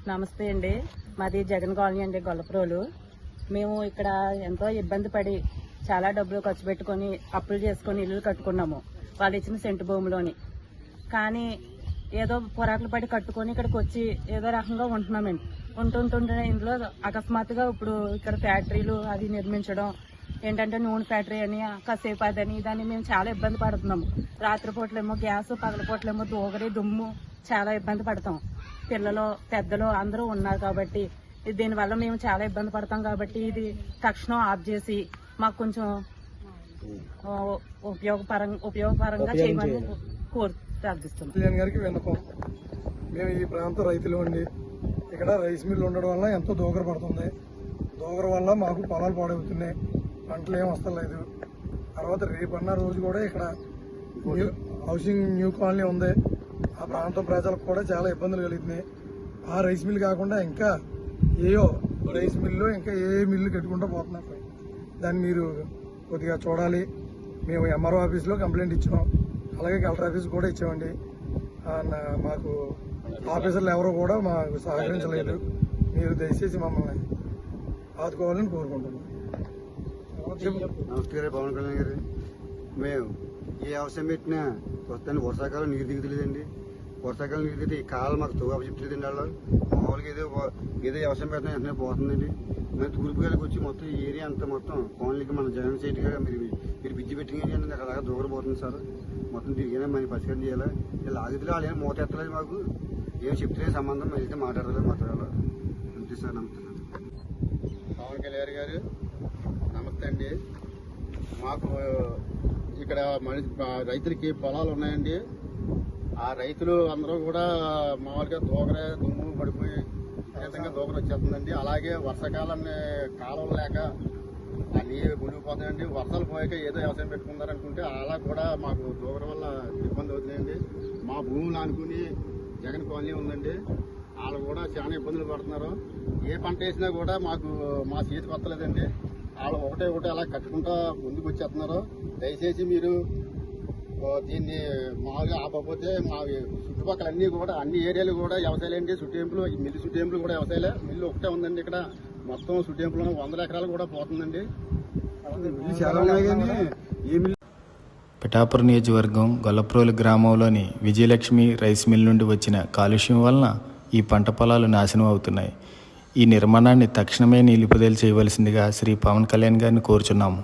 నమస్తే అండి. మాది జగన్ కాలనీ అండి, గొల్లప్రోలు. మేము ఇక్కడ ఎంతో ఇబ్బంది పడి చాలా డబ్బులు ఖర్చు పెట్టుకొని అప్పులు చేసుకొని ఇల్లు కట్టుకున్నాము వాళ్ళు ఇచ్చిన సెంటు భూమిలోని. కానీ ఏదో పొరాకులు పడి కట్టుకొని ఇక్కడికి వచ్చి ఏదో రకంగా ఉంటున్నామండి. ఉంటుంటే ఇందులో అకస్మాత్తుగా ఇప్పుడు ఇక్కడ ఫ్యాక్టరీలు అది నిర్మించడం ఏంటంటే నూనె ఫ్యాక్టరీ అని కాసేపు అదని ఇదని మేము చాలా ఇబ్బంది పడుతున్నాము. రాత్రిపూట్లేమో గ్యాస్, పగలపూట్లేమో దూగరి దుమ్ము, చాలా ఇబ్బంది పడతాం. పిల్లలు పెద్దలు అందరూ ఉన్నారు కాబట్టి దీనివల్ల మేము చాలా ఇబ్బంది పడతాం. కాబట్టి ఇది తక్షణం ఆఫ్ చేసి మాకు కొంచెం ఉపయోగపరంగా చేయమని ప్రార్థిస్తున్నాం. గారికి విన్నపం. మేము ఈ ప్రాంత రైతులు అండి. ఇక్కడ రైస్ మిల్ ఉండడం వల్ల ఎంతో దూగర పడుతుంది. దూగర వల్ల మాకు పొలాలు పాడవుతున్నాయి, పంటలు ఏం వస్తలేదు. తర్వాత రేపన్న రోజు కూడా ఇక్కడ హౌసింగ్ న్యూ కాలనీ ఉంది. ఆ ప్రాంతం ప్రజలకు కూడా చాలా ఇబ్బందులు కలుగుతున్నాయి. ఆ రైస్ మిల్ కాకుండా ఇంకా ఏయో రైస్ మిల్లు ఇంకా ఏ మిల్లు కట్టుకుంటూ పోతున్నారు. దాన్ని మీరు కొద్దిగా చూడాలి. మేము ఎంఆర్ఓ ఆఫీస్లో కంప్లైంట్ ఇచ్చాం, అలాగే కలెక్టర్ ఆఫీస్ కూడా ఇచ్చామండి. మాకు ఆఫీసర్లు ఎవరు కూడా మాకు సహకరించలేదు. మీరు దయచేసి మమ్మల్ని ఆదుకోవాలని కోరుకుంటున్నాం. నమస్కారం పవన్ కళ్యాణ్ గారు. మేము ఏ అవసరం పెట్టినా వస్తాను. వర్షాకాలం నీరు దిగుతలేదండి. వర్షాకాలం నీరు దిగితే ఈ కాలం మాకు తోపు చెప్తలేదండి. వాళ్ళు మామూలుగా ఏదో అవసరం పెట్టినా వెంటనే పోతుందండి. మేము తూర్పుగాలికి వచ్చి మొత్తం ఈ ఏరియా అంతా మొత్తం కోన్లకి మన జగన్ సైట్గా మీరు బిజ్జి పెట్టింది అక్కడ దూరపోతుంది సార్. మొత్తం తిరిగినా మనం పరిష్కారం చేయాలి. ఇలా ఆగితే వాళ్ళు ఏం మూత ఎత్తలేదు. మాకు ఏం చెప్తలేదు సంబంధం, అయితే మాట్లాడలేదు అంతే సార్. నమస్తే పవన్ కళ్యాణ్ గారు నమస్తే అండి. మాకు ఇక్కడ రైతులకి పొలాలు ఉన్నాయండి. ఆ రైతులు అందరూ కూడా మామూలుగా దుమ్ము పడిపోయి విధంగా దూకర వచ్చేస్తుందండి. అలాగే వర్షాకాలాన్ని కాలువలు లేక ఆ నీరు మునిగిపోతాయండి. వర్షాలు పోయాక ఏదో వ్యవసాయం పెట్టుకుంటారనుకుంటే అలా కూడా మాకు దూకర వల్ల ఇబ్బంది అవుతుందండి. మా భూములు అనుకుని జగన్ కాలనీ ఉందండి, వాళ్ళు కూడా చాలా ఇబ్బందులు పడుతున్నారు. ఏ పంట వేసినా కూడా మాకు మా చేతికి వస్తలేదండి. వాళ్ళు ఒకటే అలా కట్టుకుంటా ముందుకు వచ్చేస్తున్నారు. దయచేసి మీరు దీన్ని మామూలుగా ఆపకపోతే మా చుట్టుపక్కల అన్ని ఏరియాలు కూడా వ్యవసాయాలండి. సుట్టేంపులు మిల్లు సుట్టేంపులు కూడా వ్యవసాయాలే. మిల్లు ఒకటే ఉందండి ఇక్కడ. మొత్తం సుట్టేంపులు 100 ఎకరాలు కూడా పోతుందండి. పిఠాపురం నియోజకవర్గం గొల్లప్రోలు గ్రామంలోని విజయలక్ష్మి రైస్ మిల్ నుండి వచ్చిన కాలుష్యం వలన ఈ పంట పొలాలు నాశనం అవుతున్నాయి. ఈ నిర్మాణాన్ని తక్షణమే నిలుపుదల చేయవలసిందిగా శ్రీ పవన్ కళ్యాణ్ గారిని కోరుచున్నాము.